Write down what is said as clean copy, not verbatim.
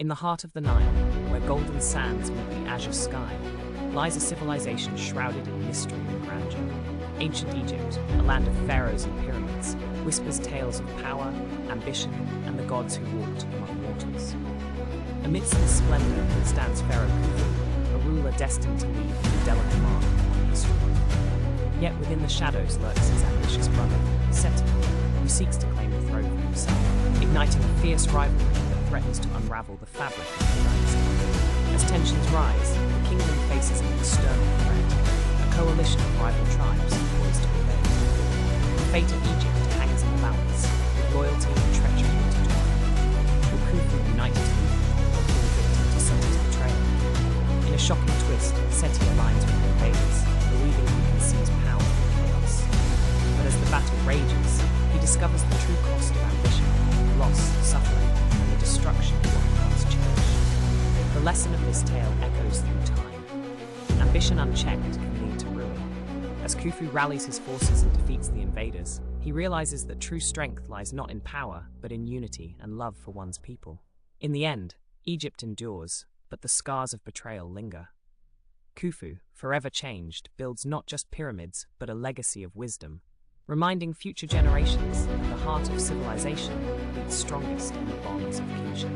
In the heart of the Nile, where golden sands meet the azure sky, lies a civilization shrouded in mystery and grandeur. Ancient Egypt, a land of pharaohs and pyramids, whispers tales of power, ambition, and the gods who walked among mortals. Amidst this splendor stands Pharaoh Khufu, a ruler destined to leave an indelible mark on history. Yet within the shadows lurks his ambitious brother, Seti, who seeks to claim the throne for himself, igniting a fierce rivalry that threatens to unravel the fabric of the dynasty. As tensions rise, the kingdom faces an external threat, a coalition of rival tribes poised to invade. The fate of Egypt hangs in the balance, with loyalty and treachery intertwined. Will Khufu unite his people, or fall victim to Seti's betrayal? In a shocking twist, Seti aligns with the invaders, believing he can seize power from chaos. But as the battle rages, he discovers the true cost of ambition, loss, suffering, and the destruction of what he once cherished. The lesson of this tale echoes through time. Ambition unchecked can lead to ruin. As Khufu rallies his forces and defeats the invaders, he realizes that true strength lies not in power, but in unity and love for one's people. In the end, Egypt endures, but the scars of betrayal linger. Khufu, forever changed, builds not just pyramids, but a legacy of wisdom, reminding future generations that the heart of civilization beats strongest in the bonds of kinship.